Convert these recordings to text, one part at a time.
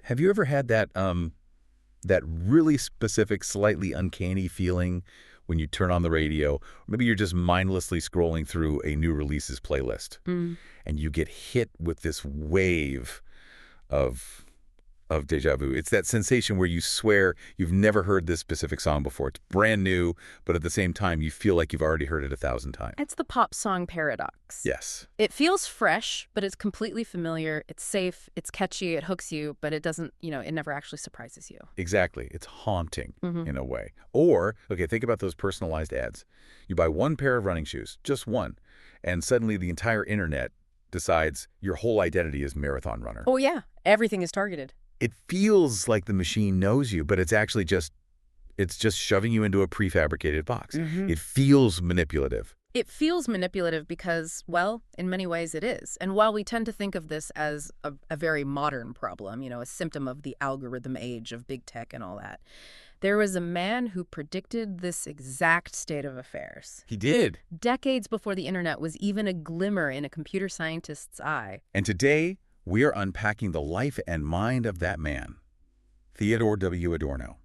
Have you ever had that really specific, slightly uncanny feeling when you turn on the radio, or maybe you're just mindlessly scrolling through a new releases playlist, and you get hit with this wave of deja vu? It's that sensation where you swear you've never heard this specific song before. It's brand new, but at the same time, you feel like you've already heard it 1,000 times. It's the pop song paradox. Yes. It feels fresh, but it's completely familiar. It's safe, it's catchy, it hooks you, but it doesn't, it never actually surprises you. Exactly. It's haunting in a way. Or, okay, think about those personalized ads. You buy one pair of running shoes, just one, and suddenly the entire internet decides your whole identity is marathon runner. Oh, yeah. Everything is targeted. It feels like the machine knows you, but it's actually just shoving you into a prefabricated box. It feels manipulative. It feels manipulative because, well, in many ways it is. And while we tend to think of this as a very modern problem, a symptom of the algorithm age of big tech and all that, there was a man who predicted this exact state of affairs. He did. Decades before the internet was even a glimmer in a computer scientist's eye. And today, we are unpacking the life and mind of that man, Theodor W. Adorno.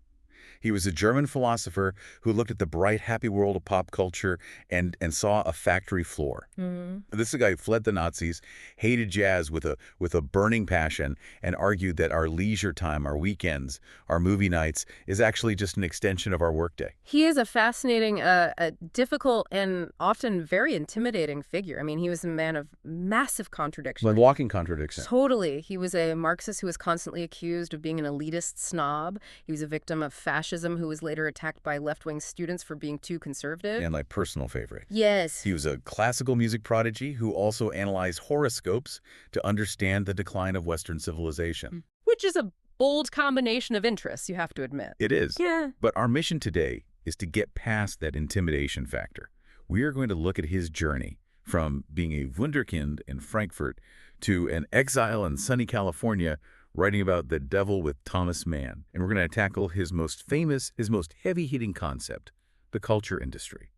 He was a German philosopher who looked at the bright, happy world of pop culture and saw a factory floor. This is a guy who fled the Nazis, hated jazz with a burning passion, and argued that our leisure time, our weekends, our movie nights is actually just an extension of our workday. He is a fascinating, a difficult, and often very intimidating figure. I mean, he was a man of massive contradiction. Like walking contradiction. Totally. He was a Marxist who was constantly accused of being an elitist snob. He was a victim of fascism, who was later attacked by left-wing students for being too conservative. And personal favorite. Yes. He was a classical music prodigy who also analyzed horoscopes to understand the decline of Western civilization. Which is a bold combination of interests, you have to admit. It is. Yeah. But our mission today is to get past that intimidation factor. We are going to look at his journey from being a wunderkind in Frankfurt to an exile in sunny California, writing about the devil with Thomas Mann. And we're going to tackle his most famous, his most heavy-hitting concept, the culture industry.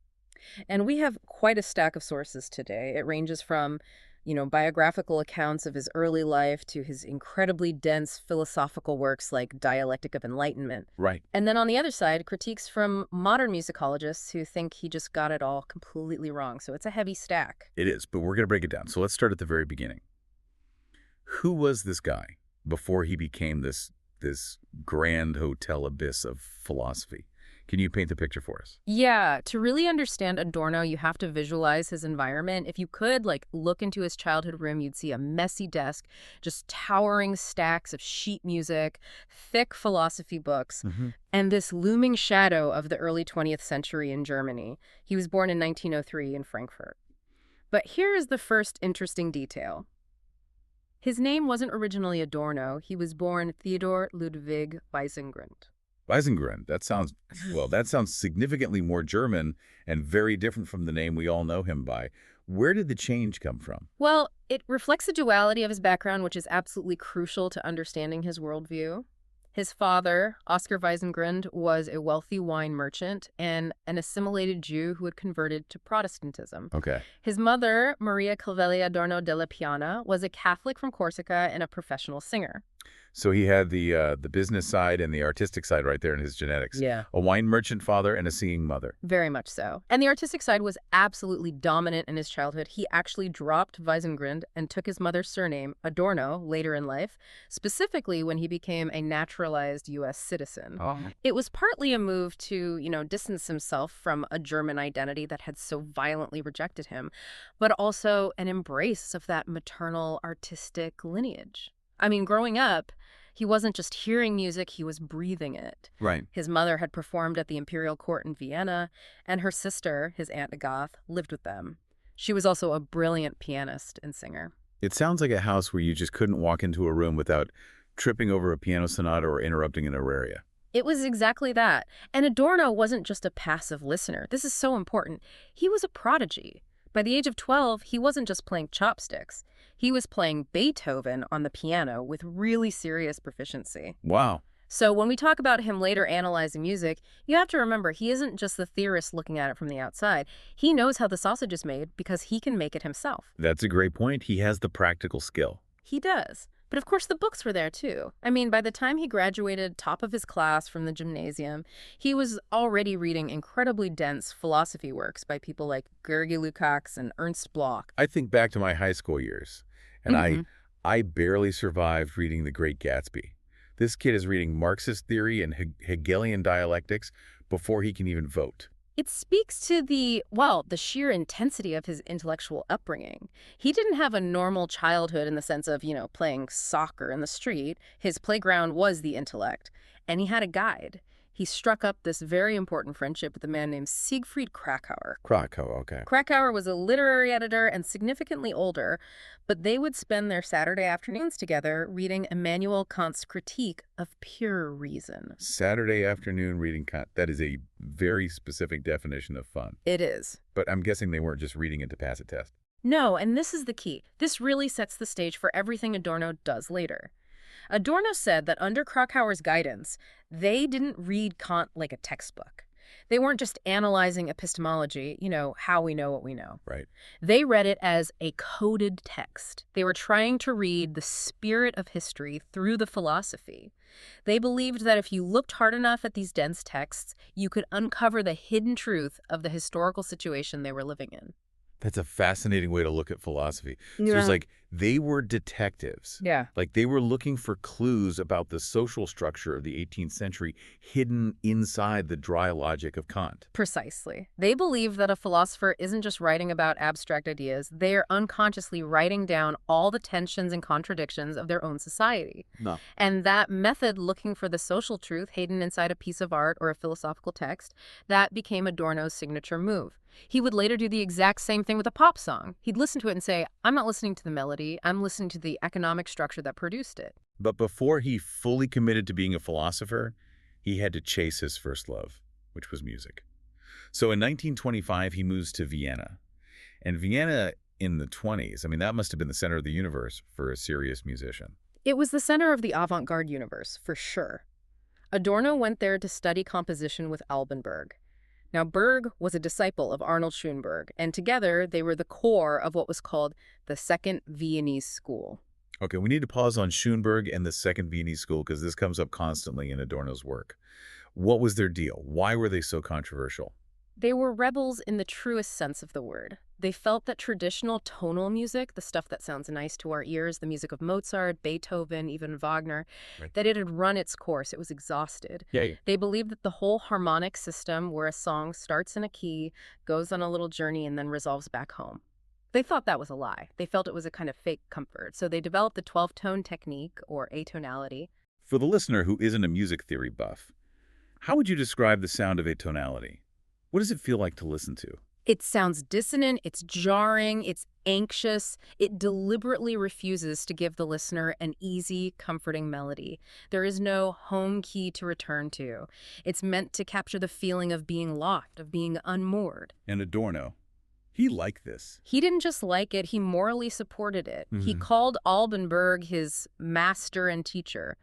And we have quite a stack of sources today. It ranges from, biographical accounts of his early life to his incredibly dense philosophical works like Dialectic of Enlightenment. Right. And then on the other side, critiques from modern musicologists who think he just got it all completely wrong. So it's a heavy stack. It is, but we're going to break it down. So let's start at the very beginning. Who was this guy before he became this grand hotel abyss of philosophy? Can you paint the picture for us? Yeah, to really understand Adorno, you have to visualize his environment. If you could, look into his childhood room, you'd see a messy desk, just towering stacks of sheet music, thick philosophy books, and this looming shadow of the early 20th century in Germany. He was born in 1903 in Frankfurt. But here is the first interesting detail. His name wasn't originally Adorno. He was born Theodor Ludwig Wiesengrund. Wiesengrund, that sounds significantly more German and very different from the name we all know him by. Where did the change come from? Well, it reflects the duality of his background, which is absolutely crucial to understanding his worldview. His father, Oskar Wiesengrund, was a wealthy wine merchant and an assimilated Jew who had converted to Protestantism. Okay. His mother, Maria Clevelia Adorno della Piana, was a Catholic from Corsica and a professional singer. So he had the business side and the artistic side right there in his genetics. Yeah. A wine merchant father and a singing mother. Very much so. And the artistic side was absolutely dominant in his childhood. He actually dropped Wiesengrund and took his mother's surname, Adorno, later in life, specifically when he became a naturalized U.S. citizen. Oh. It was partly a move to, distance himself from a German identity that had so violently rejected him, but also an embrace of that maternal artistic lineage. I mean, growing up, he wasn't just hearing music, he was breathing it. Right. His mother had performed at the imperial court in Vienna, and her sister, his Aunt Agathe, lived with them. She was also a brilliant pianist and singer. It sounds like a house where you just couldn't walk into a room without tripping over a piano sonata or interrupting an aria. It was exactly that. And Adorno wasn't just a passive listener. This is so important. He was a prodigy. By the age of 12, he wasn't just playing chopsticks. He was playing Beethoven on the piano with really serious proficiency. Wow. So when we talk about him later analyzing music, you have to remember he isn't just the theorist looking at it from the outside. He knows how the sausage is made because he can make it himself. That's a great point. He has the practical skill. He does. But of course, the books were there too. I mean, by the time he graduated top of his class from the gymnasium, he was already reading incredibly dense philosophy works by people like Georgi Lukács and Ernst Bloch. I think back to my high school years, and hmm I barely survived reading The Great Gatsby. This kid is reading Marxist theory and Hegelian dialectics before he can even vote. It speaks to the sheer intensity of his intellectual upbringing. He didn't have a normal childhood in the sense of, playing soccer in the street. His playground was the intellect, and he had a guide. He struck up this very important friendship with a man named Siegfried Kracauer. Krakow, okay. Kracauer was a literary editor and significantly older, but they would spend their Saturday afternoons together reading Immanuel Kant's Critique of Pure Reason. Saturday afternoon reading Kant. That is a very specific definition of fun. It is. But I'm guessing they weren't just reading it to pass a test. No, and this is the key. This really sets the stage for everything Adorno does later. Adorno said that under Kracauer's guidance, they didn't read Kant like a textbook. They weren't just analyzing epistemology, how we know what we know. Right. They read it as a coded text. They were trying to read the spirit of history through the philosophy. They believed that if you looked hard enough at these dense texts, you could uncover the hidden truth of the historical situation they were living in. That's a fascinating way to look at philosophy. So Yeah. it's like they were detectives. Yeah. Like they were looking for clues about the social structure of the 18th century hidden inside the dry logic of Kant. Precisely. They believe that a philosopher isn't just writing about abstract ideas, they are unconsciously writing down all the tensions and contradictions of their own society. No. And that method, looking for the social truth hidden inside a piece of art or a philosophical text, that became Adorno's signature move. He would later do the exact same thing with a pop song. He'd listen to it and say, I'm not listening to the melody, I'm listening to the economic structure that produced it. But before he fully committed to being a philosopher, he had to chase his first love, which was music. So in 1925, he moves to Vienna. And Vienna in the 20s, that must have been the center of the universe for a serious musician. It was the center of the avant-garde universe, for sure. Adorno went there to study composition with Alban Berg. Now, Berg was a disciple of Arnold Schoenberg, and together they were the core of what was called the Second Viennese School. Okay, we need to pause on Schoenberg and the Second Viennese School because this comes up constantly in Adorno's work. What was their deal? Why were they so controversial? They were rebels in the truest sense of the word. They felt that traditional tonal music, the stuff that sounds nice to our ears, the music of Mozart, Beethoven, even Wagner, Right. that it had run its course. It was exhausted. Yeah. They believed that the whole harmonic system, where a song starts in a key, goes on a little journey, and then resolves back home. They thought that was a lie. They felt it was a kind of fake comfort. So they developed the 12-tone technique, or atonality. For the listener who isn't a music theory buff, how would you describe the sound of atonality? What does it feel like to listen to? It sounds dissonant, it's jarring, it's anxious. It deliberately refuses to give the listener an easy, comforting melody. There is no home key to return to. It's meant to capture the feeling of being lost, of being unmoored. And Adorno, he liked this. He didn't just like it, he morally supported it. He called Alban Berg his master and teacher.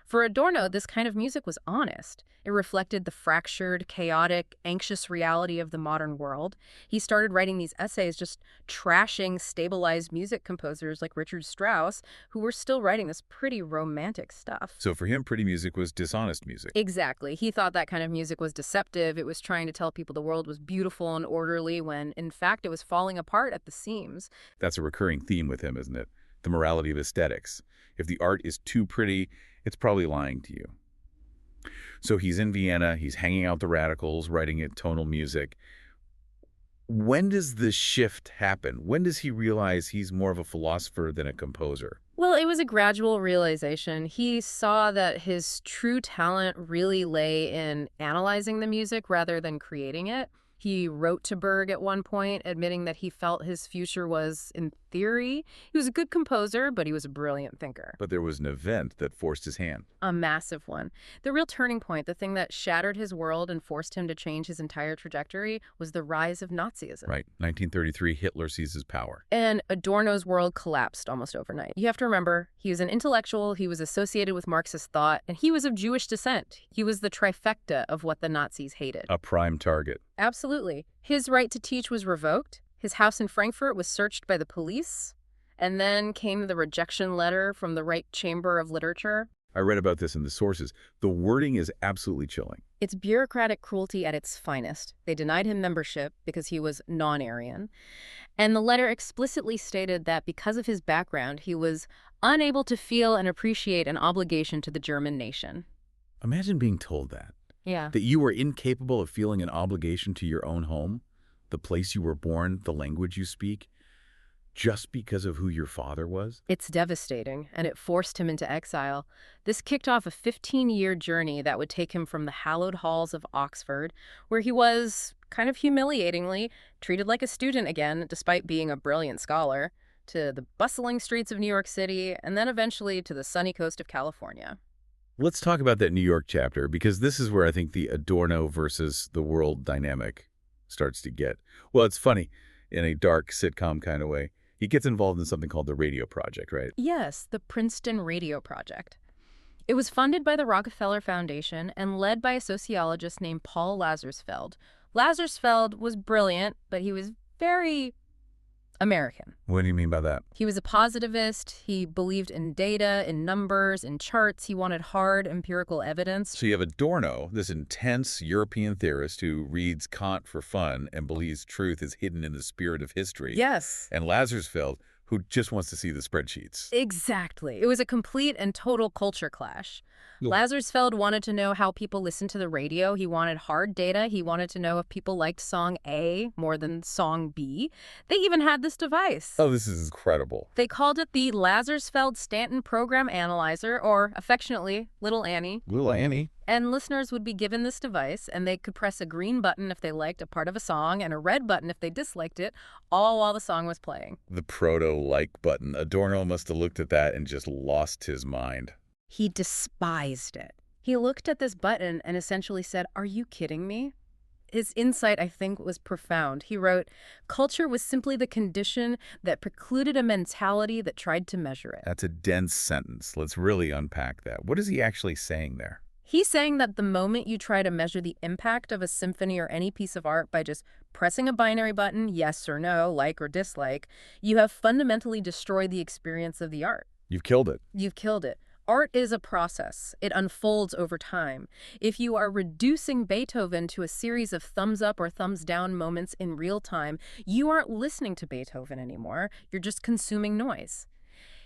For Adorno, this kind of music was honest. It reflected the fractured, chaotic, anxious reality of the modern world. He started writing these essays just trashing stabilized music composers like Richard Strauss, who were still writing this pretty romantic stuff. So for him, pretty music was dishonest music. Exactly. He thought that kind of music was deceptive. It was trying to tell people the world was beautiful and orderly when, in fact, it was falling apart at the seams. That's a recurring theme with him, isn't it? The morality of aesthetics. If the art is too pretty, it's probably lying to you. So he's in Vienna, he's hanging out the radicals, writing it tonal music. When does the shift happen? When does he realize he's more of a philosopher than a composer? Well, it was a gradual realization. He saw that his true talent really lay in analyzing the music rather than creating it. He wrote to Berg at one point, admitting that he felt his future was, in theory, he was a good composer, but he was a brilliant thinker. But there was an event that forced his hand. A massive one. The real turning point, the thing that shattered his world and forced him to change his entire trajectory, was the rise of Nazism. Right. 1933, Hitler seizes power. And Adorno's world collapsed almost overnight. You have to remember, he was an intellectual, he was associated with Marxist thought, and he was of Jewish descent. He was the trifecta of what the Nazis hated. A prime target. Absolutely. His right to teach was revoked. His house in Frankfurt was searched by the police. And then came the rejection letter from the Reich Chamber of Literature. I read about this in the sources. The wording is absolutely chilling. It's bureaucratic cruelty at its finest. They denied him membership because he was non-Aryan. And the letter explicitly stated that because of his background, he was unable to feel and appreciate an obligation to the German nation. Imagine being told that. Yeah. That you were incapable of feeling an obligation to your own home, the place you were born, the language you speak, just because of who your father was? It's devastating, and it forced him into exile. This kicked off a 15-year journey that would take him from the hallowed halls of Oxford, where he was, kind of humiliatingly, treated like a student again, despite being a brilliant scholar, to the bustling streets of New York City, and then eventually to the sunny coast of California. Let's talk about that New York chapter, because this is where I think the Adorno versus the world dynamic starts to get. Well, it's funny, in a dark sitcom kind of way. He gets involved in something called the Radio Project, right? Yes, the Princeton Radio Project. It was funded by the Rockefeller Foundation and led by a sociologist named Paul Lazarsfeld. Lazarsfeld was brilliant, but he was very American. What do you mean by that? He was a positivist. He believed in data, in numbers, in charts. He wanted hard empirical evidence. So you have Adorno, this intense European theorist who reads Kant for fun and believes truth is hidden in the spirit of history. Yes. And Lazarsfeld, who just wants to see the spreadsheets. Exactly. It was a complete and total culture clash. Lazarsfeld wanted to know how people listened to the radio. He wanted hard data. He wanted to know if people liked song A more than song B. They even had this device. Oh, this is incredible. They called it the Lazarsfeld-Stanton Program Analyzer, or affectionately, Little Annie. Little Annie. And listeners would be given this device, and they could press a green button if they liked a part of a song and a red button if they disliked it, all while the song was playing. The proto-like button. Adorno must have looked at that and just lost his mind. He despised it. He looked at this button and essentially said, "Are you kidding me?" His insight, I think, was profound. He wrote, "Culture was simply the condition that precluded a mentality that tried to measure it." That's a dense sentence. Let's really unpack that. What is he actually saying there? He's saying that the moment you try to measure the impact of a symphony or any piece of art by just pressing a binary button, yes or no, like or dislike, you have fundamentally destroyed the experience of the art. You've killed it. You've killed it. Art is a process. It unfolds over time. If you are reducing Beethoven to a series of thumbs up or thumbs down moments in real time, you aren't listening to Beethoven anymore. You're just consuming noise.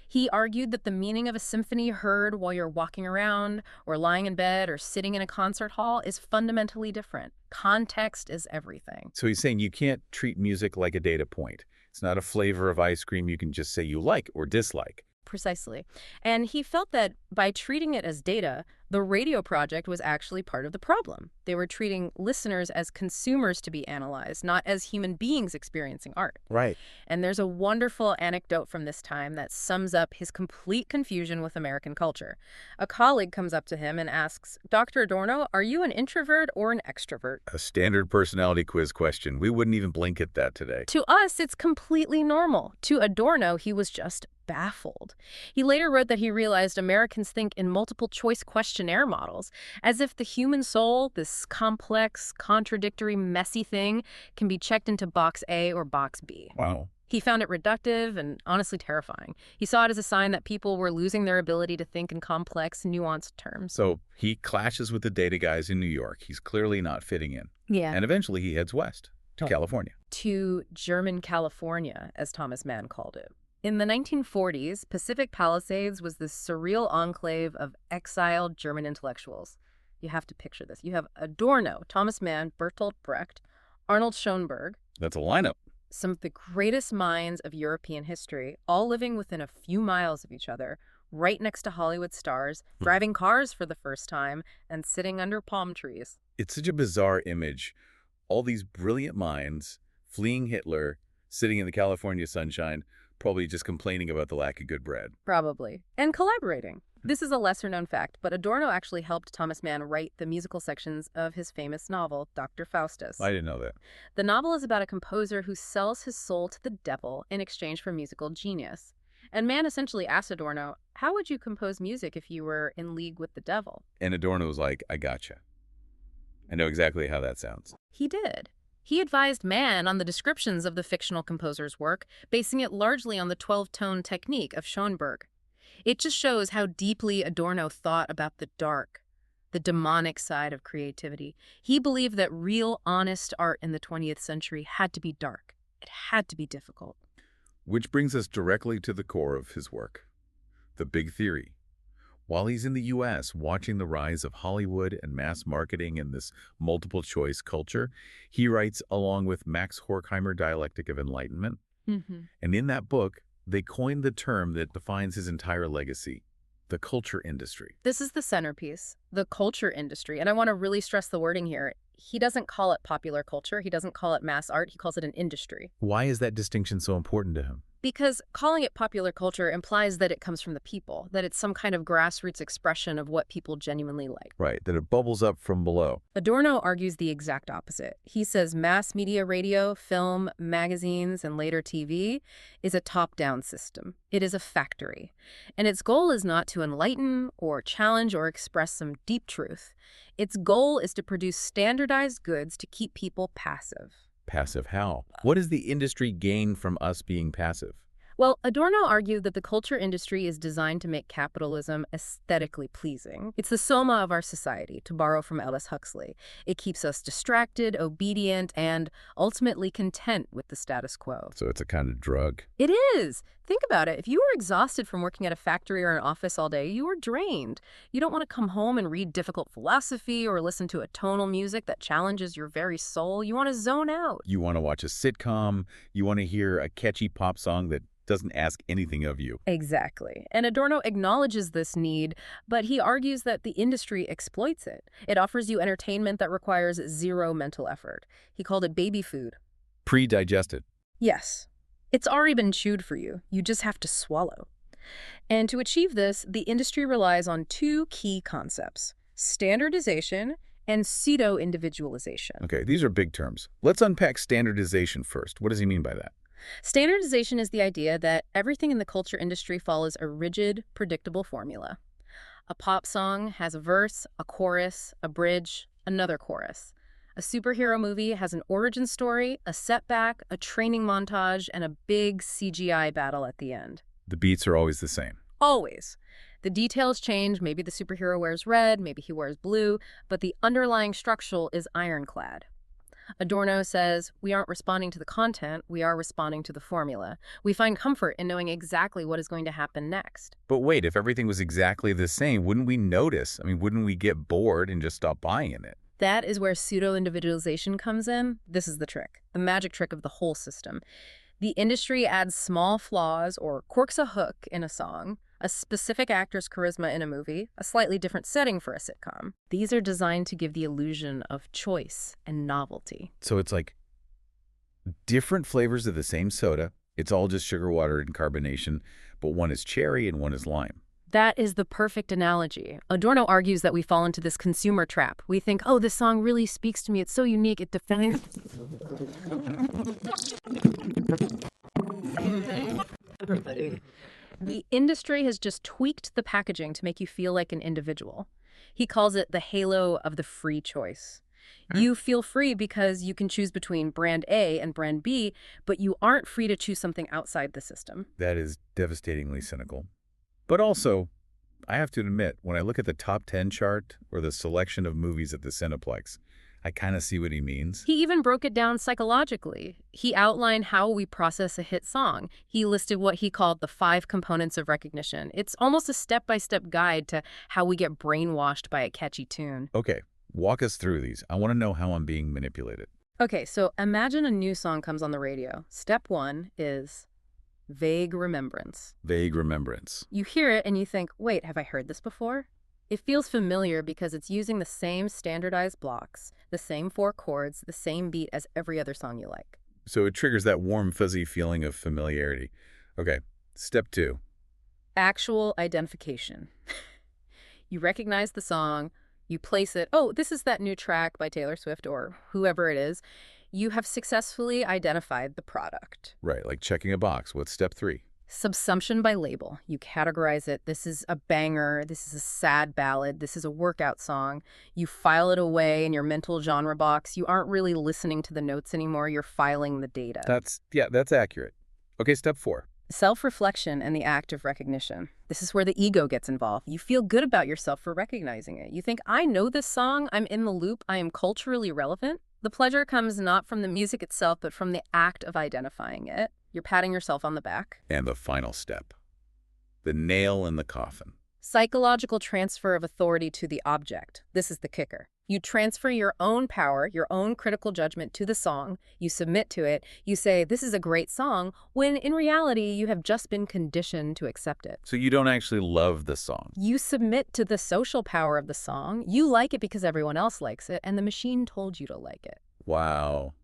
He argued that the meaning of a symphony heard while you're walking around or lying in bed or sitting in a concert hall is fundamentally different. Context is everything. So he's saying you can't treat music like a data point. It's not a flavor of ice cream you can just say you like or dislike. Precisely. And he felt that by treating it as data, the radio project was actually part of the problem. They were treating listeners as consumers to be analyzed, not as human beings experiencing art. Right. And there's a wonderful anecdote from this time that sums up his complete confusion with American culture. A colleague comes up to him and asks, "Dr. Adorno, are you an introvert or an extrovert?" A standard personality quiz question. We wouldn't even blink at that today. To us, it's completely normal. To Adorno, he was just baffled. He later wrote that he realized Americans think in multiple choice questionnaire models, as if the human soul, this complex, contradictory, messy thing, can be checked into box A or box B. Wow. He found it reductive and honestly terrifying. He saw it as a sign that people were losing their ability to think in complex, nuanced terms. So he clashes with the data guys in New York. He's clearly not fitting in. Yeah. And eventually he heads west to California. To German California, as Thomas Mann called it. In the 1940s, Pacific Palisades was this surreal enclave of exiled German intellectuals. You have to picture this. You have Adorno, Thomas Mann, Bertolt Brecht, Arnold Schoenberg. That's a lineup. Some of the greatest minds of European history, all living within a few miles of each other, right next to Hollywood stars, driving cars for the first time, and sitting under palm trees. It's such a bizarre image. All these brilliant minds fleeing Hitler, sitting in the California sunshine, probably just complaining about the lack of good bread. Probably. And collaborating. This is a lesser-known fact, but Adorno actually helped Thomas Mann write the musical sections of his famous novel, Dr. Faustus. I didn't know that. The novel is about a composer who sells his soul to the devil in exchange for musical genius. And Mann essentially asked Adorno, how would you compose music if you were in league with the devil? And Adorno was like, I gotcha. I know exactly how that sounds. He did. He advised Mann on the descriptions of the fictional composer's work, basing it largely on the 12-tone technique of Schoenberg. It just shows how deeply Adorno thought about the dark, the demonic side of creativity. He believed that real, honest art in the 20th century had to be dark. It had to be difficult. Which brings us directly to the core of his work, the big theory. While he's in the U.S. watching the rise of Hollywood and mass marketing and this multiple-choice culture, he writes along with Max Horkheimer, Dialectic of Enlightenment. And in that book, they coined the term that defines his entire legacy, the culture industry. This is the centerpiece, the culture industry. And I want to really stress the wording here. He doesn't call it popular culture. He doesn't call it mass art. He calls it an industry. Why is that distinction so important to him? Because calling it popular culture implies that it comes from the people, that it's some kind of grassroots expression of what people genuinely like. Right, that it bubbles up from below. Adorno argues the exact opposite. He says mass media radio, film, magazines, and later TV is a top-down system. It is a factory. And its goal is not to enlighten or challenge or express some deep truth. Its goal is to produce standardized goods to keep people passive. Passive how? What does the industry gain from us being passive? Well, Adorno argued that the culture industry is designed to make capitalism aesthetically pleasing. It's the soma of our society, to borrow from Aldous Huxley. It keeps us distracted, obedient, and ultimately content with the status quo. So it's a kind of drug. It is. Think about it. If you were exhausted from working at a factory or an office all day, you were drained. You don't want to come home and read difficult philosophy or listen to a tonal music that challenges your very soul. You want to zone out. You want to watch a sitcom. You want to hear a catchy pop song that doesn't ask anything of you. Exactly. And Adorno acknowledges this need, but he argues that the industry exploits it. It offers you entertainment that requires zero mental effort. He called it baby food. Pre-digested. Yes. It's already been chewed for you. You just have to swallow. And to achieve this, the industry relies on two key concepts: standardization and pseudo-individualization. Okay, these are big terms. Let's unpack standardization first. What does he mean by that? Standardization is the idea that everything in the culture industry follows a rigid, predictable formula. A pop song has a verse, a chorus, a bridge, another chorus. A superhero movie has an origin story, a setback, a training montage, and a big CGI battle at the end. The beats are always the same. Always. The details change. Maybe the superhero wears red, maybe he wears blue, but the underlying structure is ironclad. Adorno says, we aren't responding to the content, we are responding to the formula. We find comfort in knowing exactly what is going to happen next. But wait, if everything was exactly the same, wouldn't we notice? I mean, wouldn't we get bored and just stop buying it? That is where pseudo-individualization comes in. This is the trick, the magic trick of the whole system. The industry adds small flaws or quirks a hook in a song, a specific actor's charisma in a movie, a slightly different setting for a sitcom. These are designed to give the illusion of choice and novelty. So it's like different flavors of the same soda. It's all just sugar water and carbonation, but one is cherry and one is lime. That is the perfect analogy. Adorno argues that we fall into this consumer trap. We think, oh, this song really speaks to me. It's so unique. It defines... The industry has just tweaked the packaging to make you feel like an individual. He calls it the halo of the free choice. You feel free because you can choose between brand A and brand B, but you aren't free to choose something outside the system. That is devastatingly cynical. But also, I have to admit, when I look at the top 10 chart or the selection of movies at the Cineplex, I kind of see what he means. He even broke it down psychologically. He outlined how we process a hit song. He listed what he called the 5 components of recognition. It's almost a step-by-step guide to how we get brainwashed by a catchy tune. Okay, walk us through these. I want to know how I'm being manipulated. Okay, so imagine a new song comes on the radio. Step 1 is vague remembrance. Vague remembrance. You hear it and you think, wait, have I heard this before? It feels familiar because it's using the same standardized blocks, the same 4 chords, the same beat as every other song you like. So it triggers that warm, fuzzy feeling of familiarity. Okay, step 2. Actual identification. You recognize the song, you place it, oh, this is that new track by Taylor Swift or whoever it is. You have successfully identified the product. Right, like checking a box. What's step 3? Subsumption by label. You categorize it. This is a banger. This is a sad ballad. This is a workout song. You file it away in your mental genre box. You aren't really listening to the notes anymore. You're filing the data. That's accurate. Okay, step 4. Self-reflection and the act of recognition. This is where the ego gets involved. You feel good about yourself for recognizing it. You think, I know this song. I'm in the loop. I am culturally relevant. The pleasure comes not from the music itself, but from the act of identifying it. You're patting yourself on the back. And the final step. The nail in the coffin. Psychological transfer of authority to the object. This is the kicker. You transfer your own power, your own critical judgment to the song. You submit to it. You say, this is a great song, when in reality, you have just been conditioned to accept it. So you don't actually love the song. You submit to the social power of the song. You like it because everyone else likes it, and the machine told you to like it. Wow.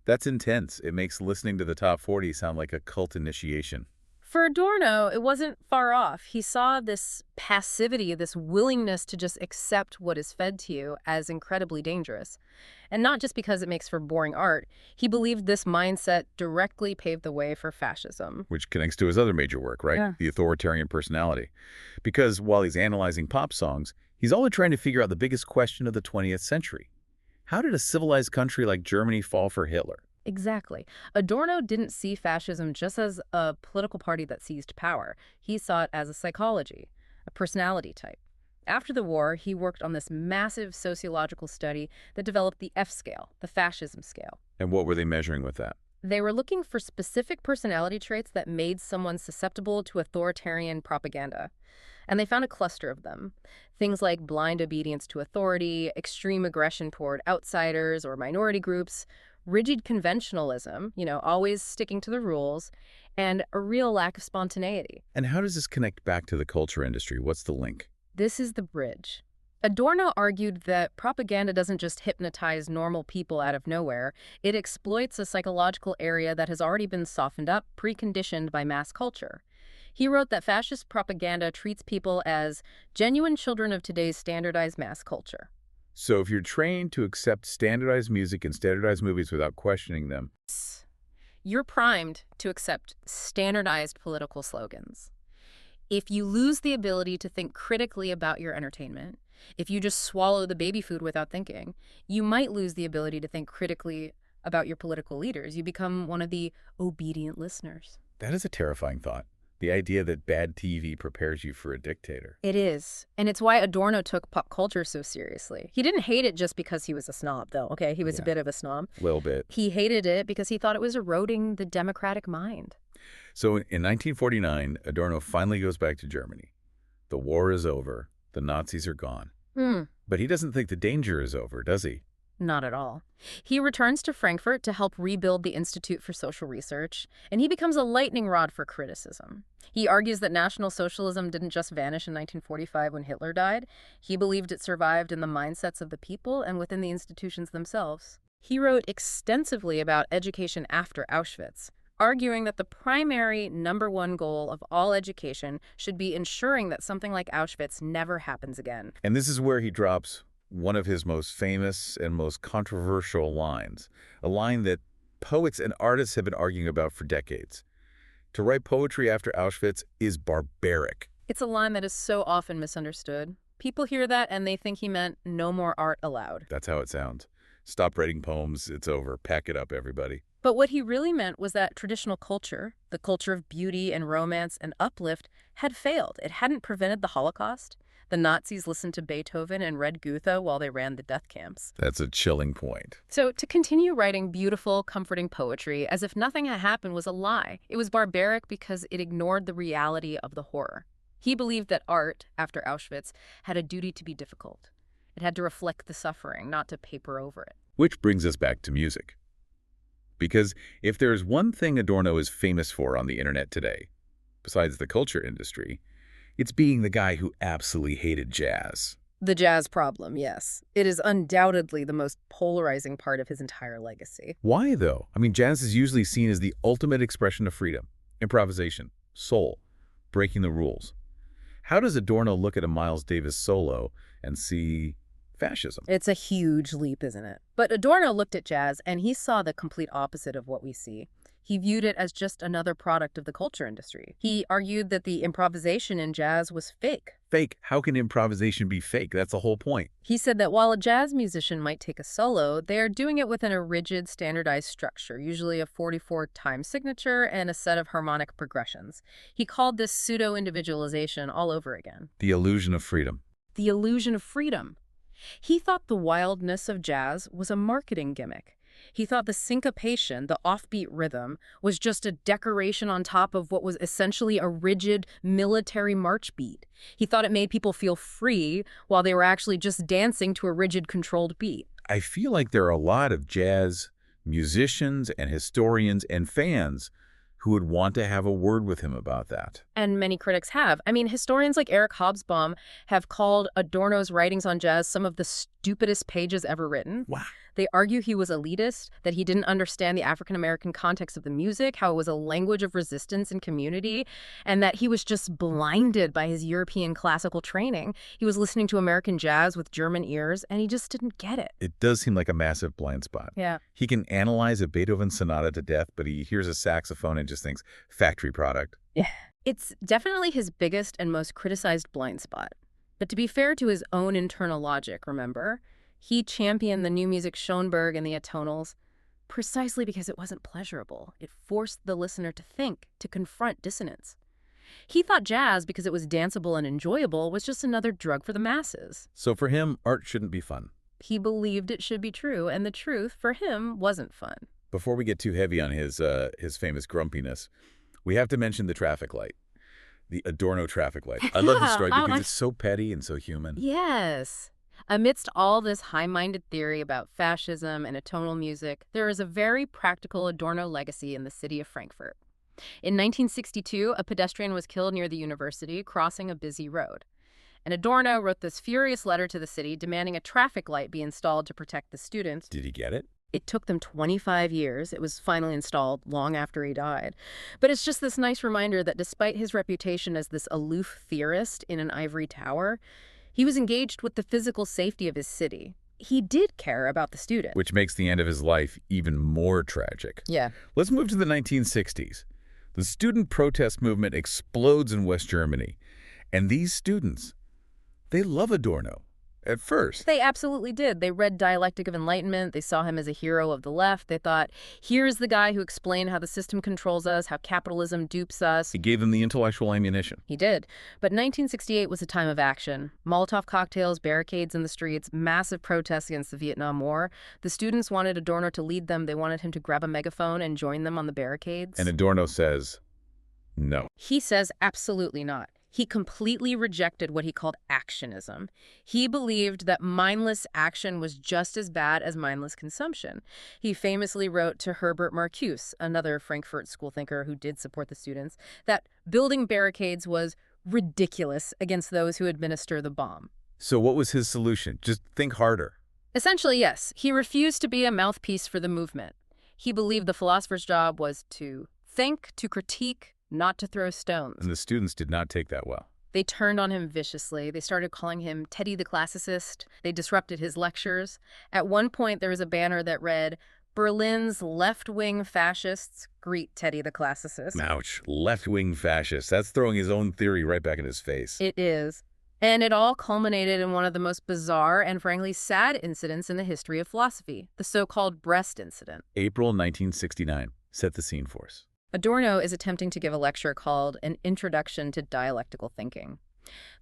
That's intense. It makes listening to the top 40 sound like a cult initiation. For Adorno, it wasn't far off. He saw this passivity, this willingness to just accept what is fed to you as incredibly dangerous. And not just because it makes for boring art. He believed this mindset directly paved the way for fascism. Which connects to his other major work, right? Yeah. The authoritarian personality. Because while he's analyzing pop songs, he's also trying to figure out the biggest question of the 20th century. How did a civilized country like Germany fall for Hitler? Exactly. Adorno didn't see fascism just as a political party that seized power. He saw it as a psychology, a personality type. After the war, he worked on this massive sociological study that developed the F scale, the fascism scale. And what were they measuring with that? They were looking for specific personality traits that made someone susceptible to authoritarian propaganda. And they found a cluster of them. Things like blind obedience to authority, extreme aggression toward outsiders or minority groups, rigid conventionalism, always sticking to the rules, and a real lack of spontaneity. And how does this connect back to the culture industry? What's the link? This is the bridge. Adorno argued that propaganda doesn't just hypnotize normal people out of nowhere. It exploits a psychological area that has already been softened up, preconditioned by mass culture. He wrote that fascist propaganda treats people as genuine children of today's standardized mass culture. So if you're trained to accept standardized music and standardized movies without questioning them, you're primed to accept standardized political slogans. If you lose the ability to think critically about your entertainment, if you just swallow the baby food without thinking, you might lose the ability to think critically about your political leaders. You become one of the obedient listeners. that is a terrifying thought. The idea that bad TV prepares you for a dictator. It is. And it's why Adorno took pop culture so seriously. He didn't hate it just because he was a snob, though, okay? He was a bit of a snob. A little bit. He hated it because he thought it was eroding the democratic mind. So in 1949, Adorno finally goes back to Germany. The war is over. The Nazis are gone. But he doesn't think the danger is over, does he? Not at all. He returns to Frankfurt to help rebuild the Institute for Social Research, and he becomes a lightning rod for criticism. He argues that National Socialism didn't just vanish in 1945 when Hitler died. He believed it survived in the mindsets of the people and within the institutions themselves. He wrote extensively about education after Auschwitz, arguing that the primary #1 goal of all education should be ensuring that something like Auschwitz never happens again. And this is where he drops one of his most famous and most controversial lines, a line that poets and artists have been arguing about for decades. To write poetry after Auschwitz is barbaric. It's a line that is so often misunderstood. People hear that and they think he meant no more art allowed. That's how it sounds. Stop writing poems, it's over. Pack it up, everybody. But what he really meant was that traditional culture, the culture of beauty and romance and uplift, had failed. It hadn't prevented the Holocaust. The Nazis listened to Beethoven and read Goethe while they ran the death camps. That's a chilling point. So to continue writing beautiful, comforting poetry as if nothing had happened was a lie. It was barbaric because it ignored the reality of the horror. He believed that art, after Auschwitz, had a duty to be difficult. It had to reflect the suffering, not to paper over it. Which brings us back to music. Because if there's one thing Adorno is famous for on the internet today, besides the culture industry, it's being the guy who absolutely hated jazz. The jazz problem, yes. It is undoubtedly the most polarizing part of his entire legacy. Why, though? I mean, jazz is usually seen as the ultimate expression of freedom, improvisation, soul, breaking the rules. How does Adorno look at a Miles Davis solo and see fascism? It's a huge leap, isn't it? But Adorno looked at jazz and he saw the complete opposite of what we see. He viewed it as just another product of the culture industry. He argued that the improvisation in jazz was fake. Fake? How can improvisation be fake? That's the whole point. He said that while a jazz musician might take a solo, they are doing it within a rigid, standardized structure, usually a 44-time signature and a set of harmonic progressions. He called this pseudo-individualization all over again. The illusion of freedom. The illusion of freedom. He thought the wildness of jazz was a marketing gimmick. He thought the syncopation, the offbeat rhythm, was just a decoration on top of what was essentially a rigid military march beat. He thought it made people feel free while they were actually just dancing to a rigid, controlled beat. I feel like there are a lot of jazz musicians and historians and fans who would want to have a word with him about that. And many critics have. I mean, historians like Eric Hobsbawm have called Adorno's writings on jazz some of the stupidest pages ever written. Wow. They argue he was elitist, that he didn't understand the African-American context of the music, how it was a language of resistance and community, and that he was just blinded by his European classical training. He was listening to American jazz with German ears, and he just didn't get it. It does seem like a massive blind spot. Yeah. He can analyze a Beethoven sonata to death, but he hears a saxophone and just thinks, factory product. Yeah. It's definitely his biggest and most criticized blind spot. But to be fair to his own internal logic, remember, he championed the new music Schoenberg and the atonals precisely because it wasn't pleasurable. It forced the listener to think, to confront dissonance. He thought jazz, because it was danceable and enjoyable, was just another drug for the masses. So for him, art shouldn't be fun. He believed it should be true, and the truth, for him, wasn't fun. Before we get too heavy on his famous grumpiness, we have to mention the traffic light. The Adorno traffic light. I love this story because it's so petty and so human. Yes. Amidst all this high-minded theory about fascism and atonal music, there is a very practical Adorno legacy in the city of Frankfurt. In 1962, a pedestrian was killed near the university, crossing a busy road. And Adorno wrote this furious letter to the city demanding a traffic light be installed to protect the students. Did he get it? It took them 25 years. It was finally installed long after he died. But it's just this nice reminder that despite his reputation as this aloof theorist in an ivory tower, he was engaged with the physical safety of his city. He did care about the student. Which makes the end of his life even more tragic. Yeah. Let's move to the 1960s. The student protest movement explodes in West Germany. And these students, they love Adorno. At first. They absolutely did. They read Dialectic of Enlightenment. They saw him as a hero of the left. They thought, here's the guy who explained how the system controls us, how capitalism dupes us. He gave them the intellectual ammunition. He did. But 1968 was a time of action. Molotov cocktails, barricades in the streets, massive protests against the Vietnam War. The students wanted Adorno to lead them. They wanted him to grab a megaphone and join them on the barricades. And Adorno says, no. He says absolutely not. He completely rejected what he called actionism. He believed that mindless action was just as bad as mindless consumption. He famously wrote to Herbert Marcuse, another Frankfurt School thinker who did support the students, that building barricades was ridiculous against those who administer the bomb. So what was his solution? Just think harder. Essentially, yes. He refused to be a mouthpiece for the movement. He believed the philosopher's job was to think, to critique, not to throw stones. And the students did not take that well. They turned on him viciously. They started calling him Teddy the Classicist. They disrupted his lectures. At one point, there was a banner that read, Berlin's left-wing fascists greet Teddy the Classicist. Ouch. Left-wing fascists. That's throwing his own theory right back in his face. It is. And it all culminated in one of the most bizarre and frankly sad incidents in the history of philosophy, the so-called Brest incident. April 1969. Set the scene for us. Adorno is attempting to give a lecture called An Introduction to Dialectical Thinking.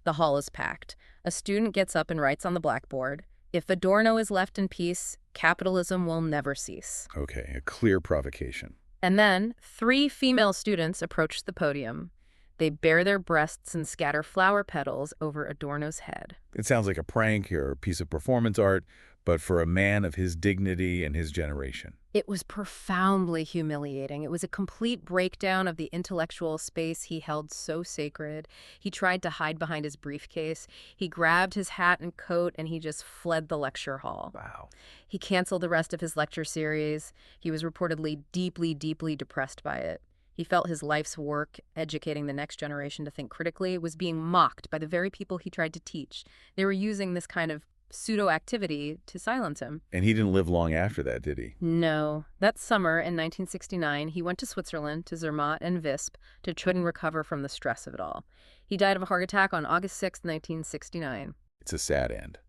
The hall is packed. A student gets up and writes on the blackboard, "If Adorno is left in peace, capitalism will never cease." Okay, a clear provocation. And then 3 female students approach the podium. They bare their breasts and scatter flower petals over Adorno's head. It sounds like a prank or a piece of performance art, but for a man of his dignity and his generation. It was profoundly humiliating. It was a complete breakdown of the intellectual space he held so sacred. He tried to hide behind his briefcase. He grabbed his hat and coat, and he just fled the lecture hall. Wow. He canceled the rest of his lecture series. He was reportedly deeply, deeply depressed by it. He felt his life's work, educating the next generation to think critically, was being mocked by the very people he tried to teach. They were using this kind of pseudo-activity to silence him. And he didn't live long after that, did he? No. That summer in 1969, he went to Switzerland, to Zermatt and Visp, to try and recover from the stress of it all. He died of a heart attack on August 6, 1969. It's a sad end.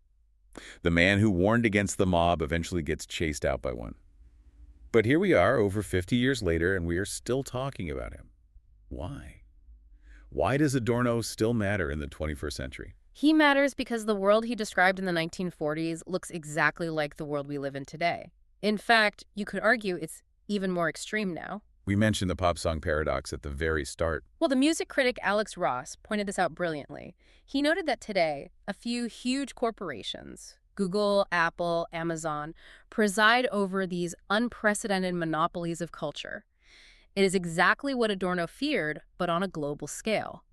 The man who warned against the mob eventually gets chased out by one. But here we are, over 50 years later, and we are still talking about him. Why? Why does Adorno still matter in the 21st century? He matters because the world he described in the 1940s looks exactly like the world we live in today. In fact, you could argue it's even more extreme now. We mentioned the pop song paradox at the very start. Well, the music critic Alex Ross pointed this out brilliantly. He noted that today, a few huge corporations, Google, Apple, Amazon, preside over these unprecedented monopolies of culture. It is exactly what Adorno feared, but on a global scale.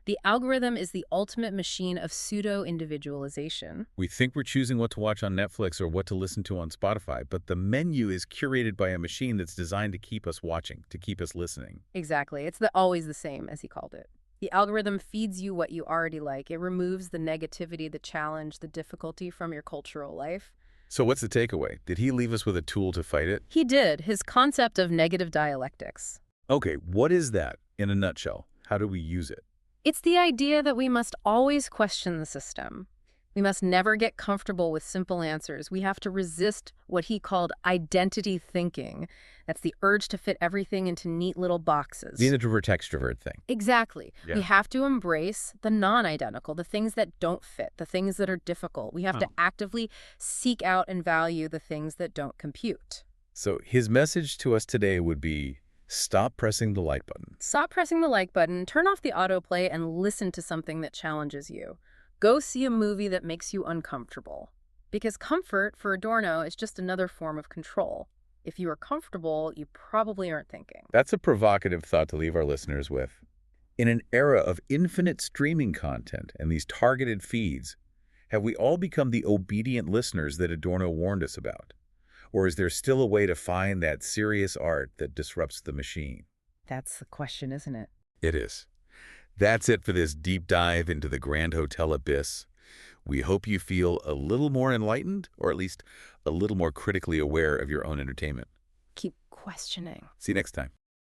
The algorithm is the ultimate machine of pseudo-individualization. We think we're choosing what to watch on Netflix or what to listen to on Spotify, but the menu is curated by a machine that's designed to keep us watching, to keep us listening. Exactly. It's always the same, as he called it. The algorithm feeds you what you already like. It removes the negativity, the challenge, the difficulty from your cultural life. So what's the takeaway? Did he leave us with a tool to fight it? He did. His concept of negative dialectics. Okay, what is that in a nutshell? How do we use it? It's the idea that we must always question the system. We must never get comfortable with simple answers. We have to resist what he called identity thinking. That's the urge to fit everything into neat little boxes. The introvert-extrovert thing. Exactly. Yeah. We have to embrace the non-identical, the things that don't fit, the things that are difficult. We have to actively seek out and value the things that don't compute. So his message to us today would be, stop pressing the like button. Stop pressing the like button, turn off the autoplay, and listen to something that challenges you. Go see a movie that makes you uncomfortable. Because comfort, for Adorno, is just another form of control. If you are comfortable, you probably aren't thinking. That's a provocative thought to leave our listeners with. In an era of infinite streaming content and these targeted feeds, have we all become the obedient listeners that Adorno warned us about? Or is there still a way to find that serious art that disrupts the machine? That's the question, isn't it? It is. That's it for this deep dive into the Grand Hotel abyss. We hope you feel a little more enlightened, or at least a little more critically aware of your own entertainment. Keep questioning. See you next time.